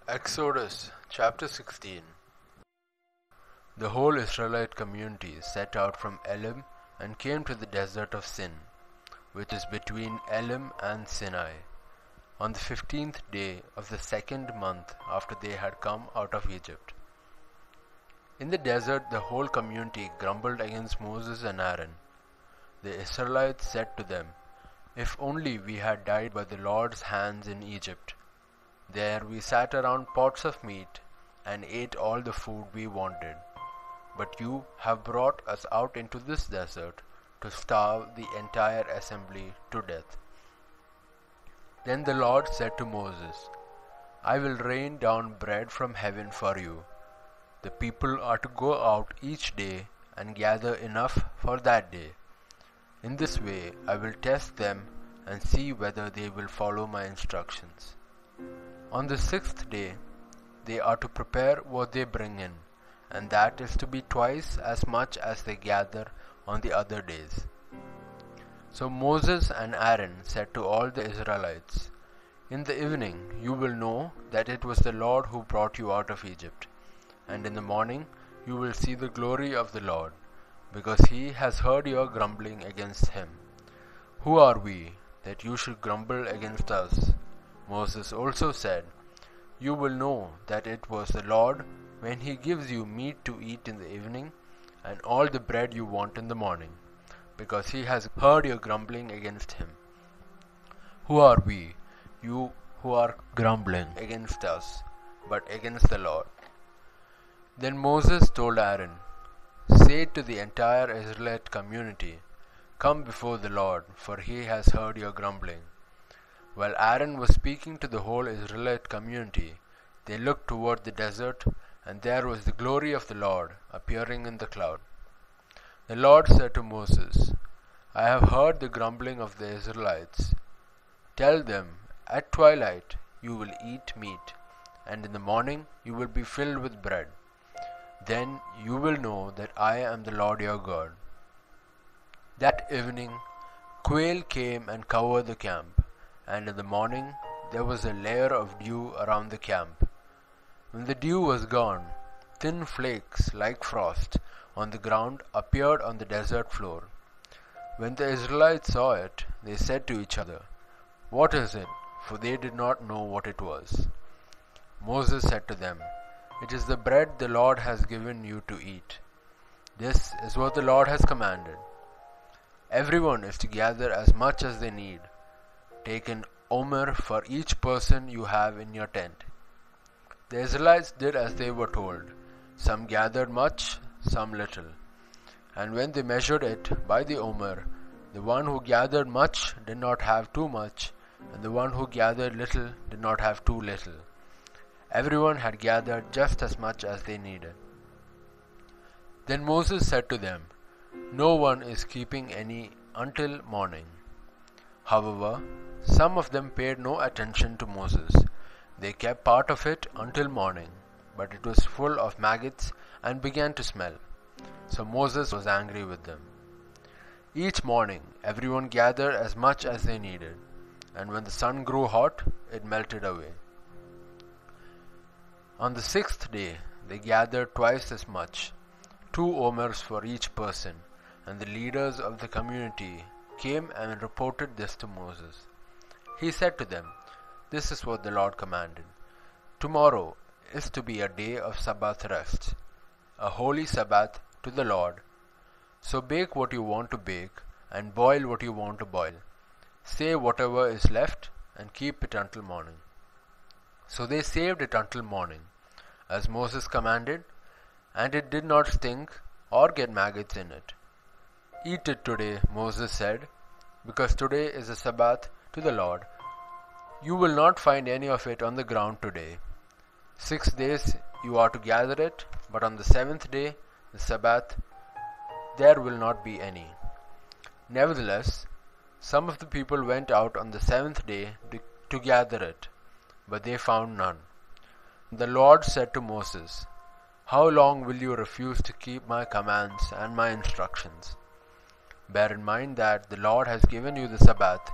Exodus chapter 16. The whole Israelite community set out from Elim and came to the desert of Sin, which is between Elim and Sinai, on the 15th day of the second month after they had come out of Egypt. In the desert the whole community grumbled against Moses and Aaron. The Israelites said to them, "If only we had died by the Lord's hands in Egypt. There we sat around pots of meat and ate all the food we wanted. But you have brought us out into this desert to starve the entire assembly to death." Then the Lord said to Moses, "I will rain down bread from heaven for you. The people are to go out each day and gather enough for that day. In this way I will test them and see whether they will follow my instructions. On the 6th day they are to prepare what they bring in, and that is to be twice as much as they gather on the other days." So Moses and Aaron said to all the Israelites, "In the evening you will know that it was the Lord who brought you out of Egypt, and in the morning you will see the glory of the Lord, because he has heard your grumbling against him. Who are we that you should grumble against us?" Moses also said, "You will know that it was the Lord when he gives you meat to eat in the evening and all the bread you want in the morning, because he has heard your grumbling against him. Who are we, you who are grumbling against us, but against the Lord?" Then Moses told Aaron, "Say to the entire Israelite community, 'Come before the Lord, for he has heard your grumbling.'" While Aaron was speaking to the whole Israelite community, they looked toward the desert, and there was the glory of the Lord appearing in the cloud. The Lord said to Moses, "I have heard the grumbling of the Israelites. Tell them, at twilight you will eat meat, and in the morning you will be filled with bread. Then you will know that I am the Lord your God." That evening quail came and covered the camp, and in the morning there was a layer of dew around the camp. When the dew was gone, thin flakes like frost on the ground appeared on the desert floor. When the Israelites saw it, they said to each other, "What is it?" For they did not know what it was. Moses said to them, "It is the bread the Lord has given you to eat. This is what the Lord has commanded. Everyone is to gather as much as they need. Take an omer for each person you have in your tent." The Israelites did as they were told. Some gathered much, some little. And when they measured it by the omer, the one who gathered much did not have too much, and the one who gathered little did not have too little. Everyone had gathered just as much as they needed. Then Moses said to them, "No one is keeping any until morning." However, some of them paid no attention to Moses. They kept part of it until morning, but it was full of maggots and began to smell. So Moses was angry with them. Each morning everyone gathered as much as they needed, and when the sun grew hot, it melted away. On the 6th day they gathered twice as much, 2 omers for each person, and the leaders of the community came and reported this to Moses. He said to them, "This is what the Lord commanded. Tomorrow is to be a day of Sabbath rest, a holy Sabbath to the Lord. So bake what you want to bake, and boil what you want to boil. Save whatever is left, and keep it until morning." So they saved it until morning, as Moses commanded, and it did not stink or get maggots in it. "Eat it today," Moses said, "because today is a Sabbath to the Lord. You will not find any of it on the ground today. 6 days you are to gather it, but on the 7th day, the Sabbath, there will not be any." Nevertheless, some of the people went out on the 7th day to gather it, but they found none. The Lord said to Moses, "How long will you refuse to keep my commands and my instructions? Bear in mind that the Lord has given you the Sabbath.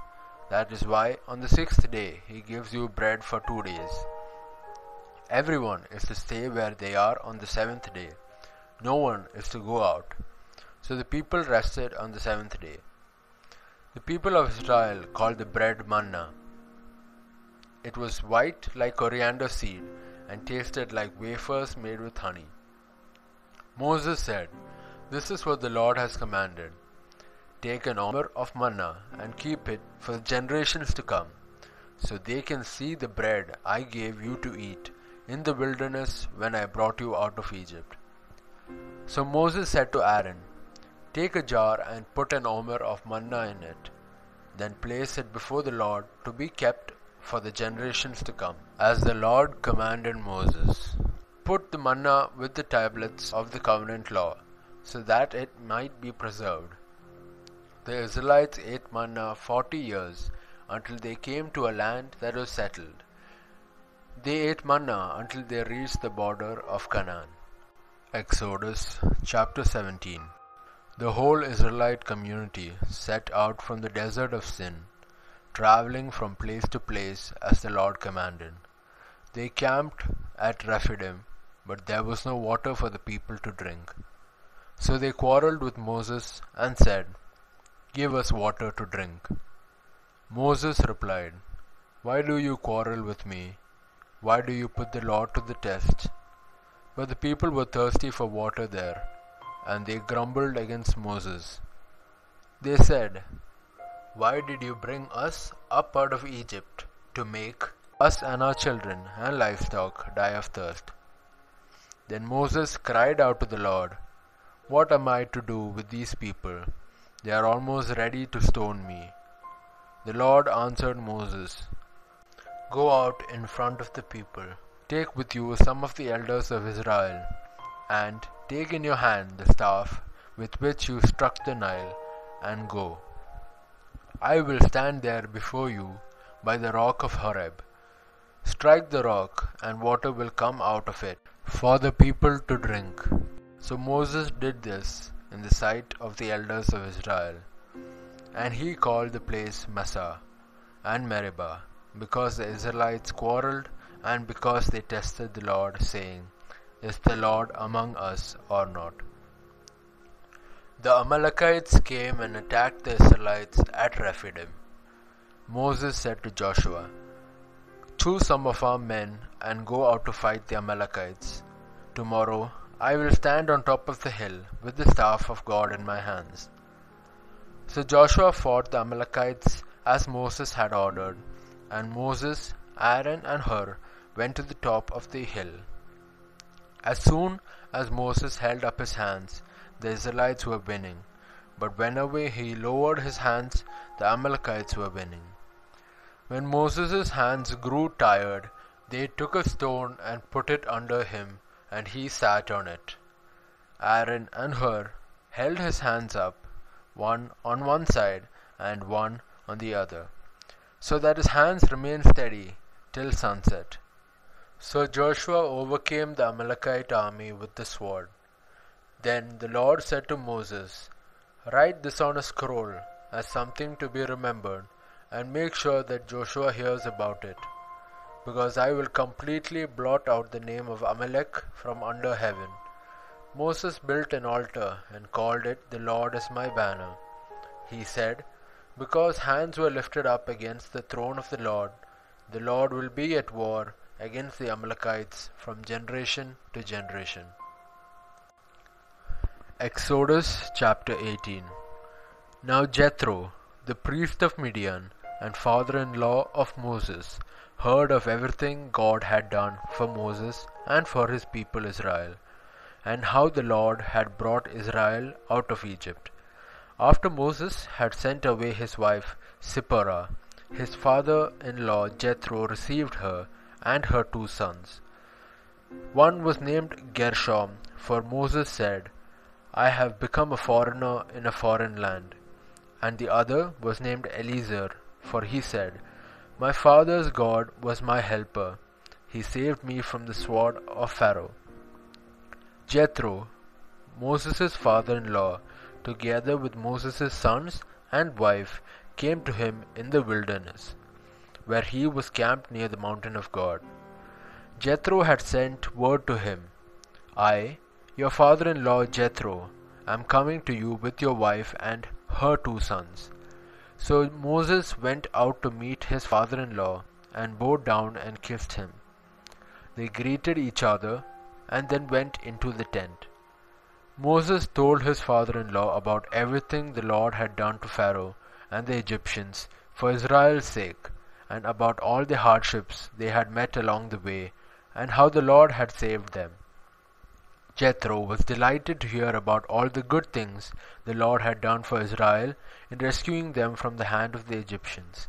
That is why on the 6th day he gives you bread for 2 days. Everyone is to stay where they are on the seventh day. No one is to go out. So the people rested on the seventh day. The people of Israel called the bread manna. It was white like coriander seed and tasted like wafers made with honey. Moses said, "This is what the Lord has commanded. Take an omer of manna and keep it for the generations to come, so they can see the bread I gave you to eat in the wilderness when I brought you out of Egypt." So Moses said to Aaron, "Take a jar and put an omer of manna in it. Then place it before the Lord to be kept for the generations to come, as the Lord commanded Moses. Put the manna with the tablets of the covenant law, so that it might be preserved." The Israelites ate manna 40 years until they came to a land that was settled. They ate manna until they reached the border of Canaan. Exodus chapter 17. The whole Israelite community set out from the desert of Sin, traveling from place to place as the Lord commanded. They camped at Rephidim, but there was no water for the people to drink. So they quarreled with Moses and said, "Give us water to drink." Moses replied, "Why do you quarrel with me? Why do you put the Lord to the test?" But the people were thirsty for water there, and they grumbled against Moses. They said, "Why did you bring us up out of Egypt to make us and our children and livestock die of thirst?" Then Moses cried out to the Lord, "What am I to do with these people? They are almost ready to stone me." The Lord answered Moses, "Go out in front of the people. Take with you some of the elders of Israel, and take in your hand the staff with which you struck the Nile, and go. I will stand there before you by the rock of Horeb. Strike the rock, and water will come out of it for the people to drink." So Moses did this in the sight of the elders of Israel. And he called the place Massah and Meribah, because the Israelites quarreled and because they tested the Lord, saying, "Is the Lord among us or not?" The Amalekites came and attacked the Israelites at Rephidim. Moses said to Joshua, "Choose some of our men and go out to fight the Amalekites. Tomorrow I will stand on top of the hill with the staff of God in my hands." So Joshua fought the Amalekites as Moses had ordered, and Moses, Aaron, and Hur went to the top of the hill. As soon as Moses held up his hands, the Israelites were winning, but whenever he lowered his hands, the Amalekites were winning. When Moses' hands grew tired, they took a stone and put it under him, and he sat on it. Aaron and Hur held his hands up, one on one side and one on the other, so that his hands remained steady till sunset. So Joshua overcame the Amalekite army with the sword. Then the Lord said to Moses, "Write this on a scroll as something to be remembered, and make sure that Joshua hears about it, because I will completely blot out the name of Amalek from under heaven." Moses built an altar and called it, "The Lord is my banner." He said, "Because hands were lifted up against the throne of the Lord will be at war against the Amalekites from generation to generation. Exodus chapter 18. Now Jethro, the priest of Midian and father-in-law of Moses, heard of everything God had done for Moses and for his people Israel, and how the Lord had brought Israel out of Egypt. After Moses had sent away his wife Zipporah, his father-in-law Jethro received her and her 2 sons. One was named Gershom, for Moses said, "I have become a foreigner in a foreign land." And the other was named Eliezer, for he said, "My father's God was my helper. He saved me from the sword of Pharaoh." Jethro, Moses' father-in-law, together with Moses' sons and wife, came to him in the wilderness, where he was camped near the mountain of God. Jethro had sent word to him, I, your father-in-law Jethro, am coming to you with your wife and her 2 sons. So Moses went out to meet his father-in-law and bowed down and kissed him. They greeted each other and then went into the tent. Moses told his father-in-law about everything the Lord had done to Pharaoh and the Egyptians for Israel's sake, and about all the hardships they had met along the way, and how the Lord had saved them. Jethro was delighted to hear about all the good things the Lord had done for Israel in rescuing them from the hand of the Egyptians.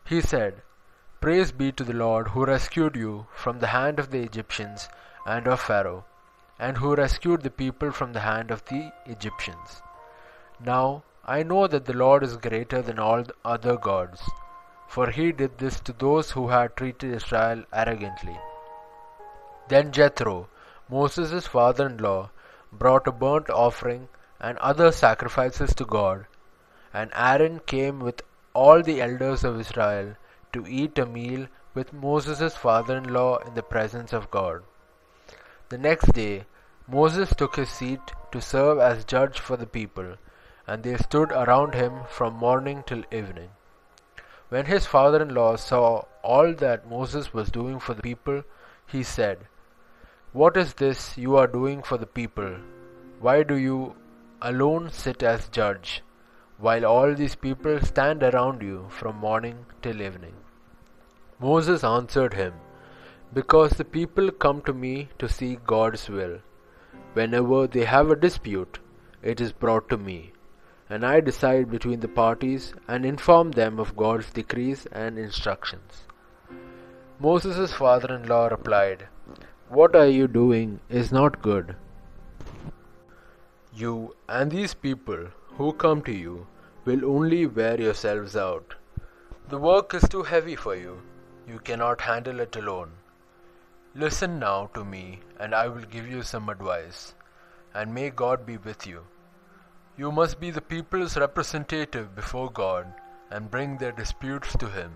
He said, Praise be to the Lord who rescued you from the hand of the Egyptians and of Pharaoh, and who rescued the people from the hand of the Egyptians. Now I know that the Lord is greater than all the other gods, for he did this to those who had treated Israel arrogantly. Then Jethro, Moses' father-in-law, brought a burnt offering and other sacrifices to God, and Aaron came with all the elders of Israel to eat a meal with Moses' father-in-law in the presence of God. The next day, Moses took his seat to serve as judge for the people, and they stood around him from morning till evening. When his father-in-law saw all that Moses was doing for the people, he said, What is this you are doing for the people? Why do you alone sit as judge, while all these people stand around you from morning till evening? Moses answered him, Because the people come to me to seek God's will. Whenever they have a dispute, it is brought to me, and I decide between the parties and inform them of God's decrees and instructions. Moses' father-in-law replied, What are you doing is not good. You and these people who come to you will only wear yourselves out. The work is too heavy for you. You cannot handle it alone. Listen now to me, and I will give you some advice, and may God be with you. You must be the people's representative before God and bring their disputes to Him.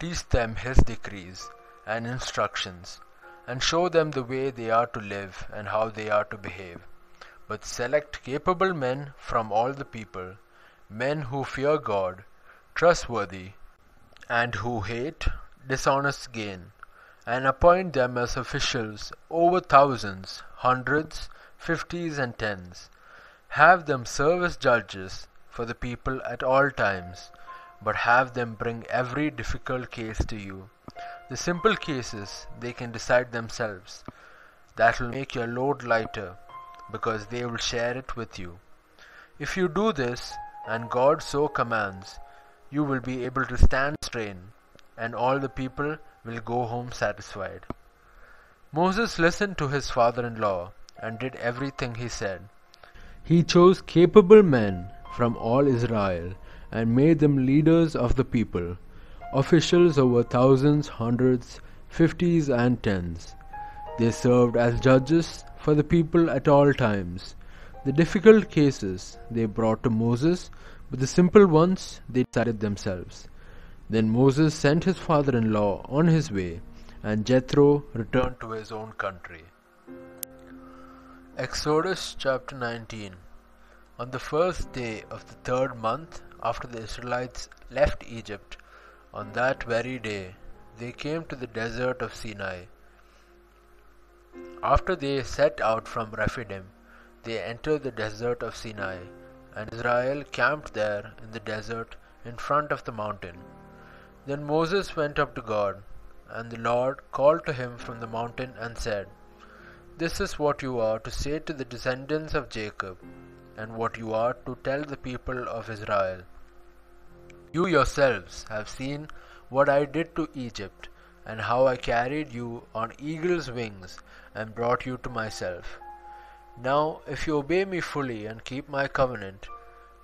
Teach them His decrees and instructions, and show them the way they are to live and how they are to behave. But select capable men from all the people, men who fear God, trustworthy, and who hate dishonest gain, and appoint them as officials over thousands, hundreds, fifties, and tens. Have them serve as judges for the people at all times, but have them bring every difficult case to you. The simple cases they can decide themselves. That will make your load lighter, because they will share it with you. If you do this, and God so commands, you will be able to stand strain, and all the people will go home satisfied. Moses listened to his father-in-law and did everything he said. He chose capable men from all Israel and made them leaders of the people, officials over thousands, hundreds, fifties, and tens. They served as judges for the people at all times. The difficult cases they brought to Moses, but the simple ones they decided themselves. Then Moses sent his father-in-law on his way, and Jethro returned to his own country. Exodus chapter 19. On the first day of the 3rd month after the Israelites left Egypt, on that very day they came to the desert of Sinai. After they set out from Rephidim, they entered the desert of Sinai, and Israel camped there in the desert in front of the mountain. Then Moses went up to God, and the Lord called to him from the mountain and said, This is what you are to say to the descendants of Jacob, and what you are to tell the people of Israel. You yourselves have seen what I did to Egypt, and how I carried you on eagle's wings and brought you to myself. Now, if you obey me fully and keep my covenant,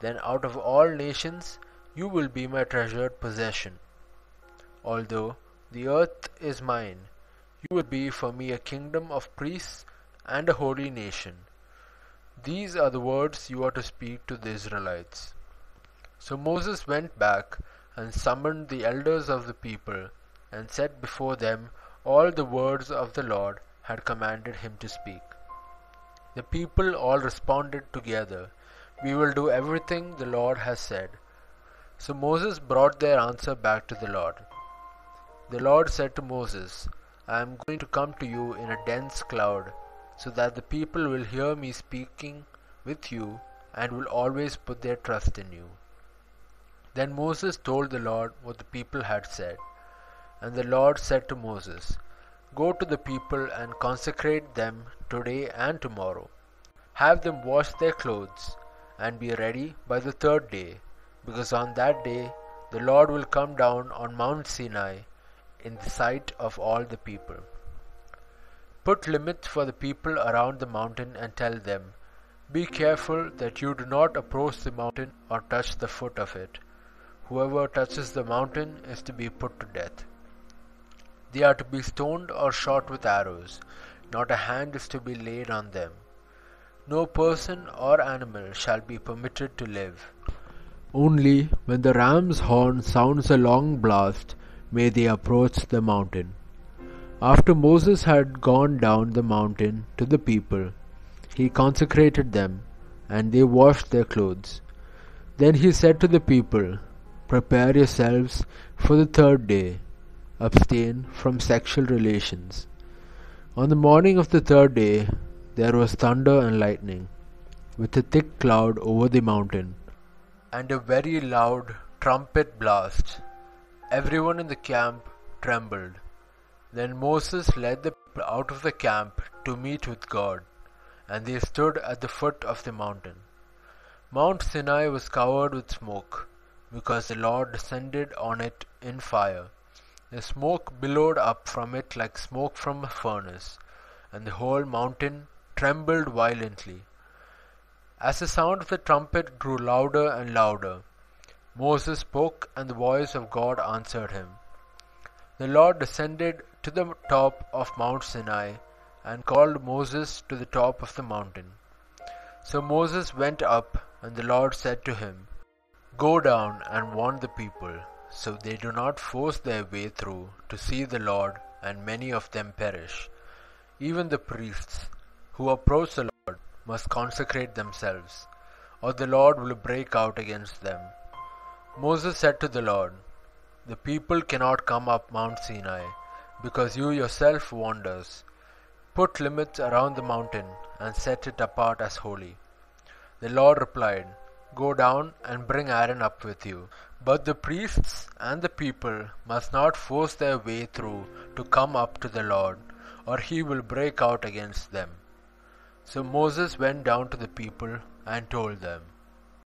then out of all nations you will be my treasured possession. Although the earth is mine, you will be for me a kingdom of priests and a holy nation. These are the words you are to speak to the Israelites. So Moses went back and summoned the elders of the people and set before them all the words of the Lord had commanded him to speak. The people all responded together, "We will do everything the Lord has said." So Moses brought their answer back to the Lord. The Lord said to Moses, "I am going to come to you in a dense cloud, so that the people will hear me speaking with you and will always put their trust in you." Then Moses told the Lord what the people had said. And the Lord said to Moses, "Go to the people and consecrate them today and tomorrow. Have them wash their clothes and be ready by the third day, because on that day the Lord will come down on Mount Sinai in the sight of all the people. Put limits for the people around the mountain and tell them, 'Be careful that you do not approach the mountain or touch the foot of it. Whoever touches the mountain is to be put to death. They are to be stoned or shot with arrows. Not a hand is to be laid on them. No person or animal shall be permitted to live. Only when the ram's horn sounds a long blast may they approach the mountain." After Moses had gone down the mountain to the people, he consecrated them, and they washed their clothes. Then he said to the people, "Prepare yourselves for the third day. Abstain from sexual relations." On the morning of the third day, there was thunder and lightning, with a thick cloud over the mountain, and a very loud trumpet blast. Everyone in the camp trembled. Then Moses led the people out of the camp to meet with God, and they stood at the foot of the mountain. Mount Sinai was covered with smoke, because the Lord descended on it in fire. The smoke billowed up from it like smoke from a furnace, and the whole mountain trembled violently. As the sound of the trumpet grew louder and louder, Moses spoke, and the voice of God answered him. The Lord descended to the top of Mount Sinai and called Moses to the top of the mountain. So Moses went up, and the Lord said to him, "Go down and warn the people, so they do not force their way through to see the Lord, and many of them perish. Even the priests who approach the Lord must consecrate themselves, or the Lord will break out against them." Moses said to the Lord, "The people cannot come up Mount Sinai, because you yourself warned us. Put limits around the mountain and set it apart as holy." The Lord replied, "Go down and bring Aaron up with you. But the priests and the people must not force their way through to come up to the Lord, or he will break out against them." So Moses went down to the people and told them.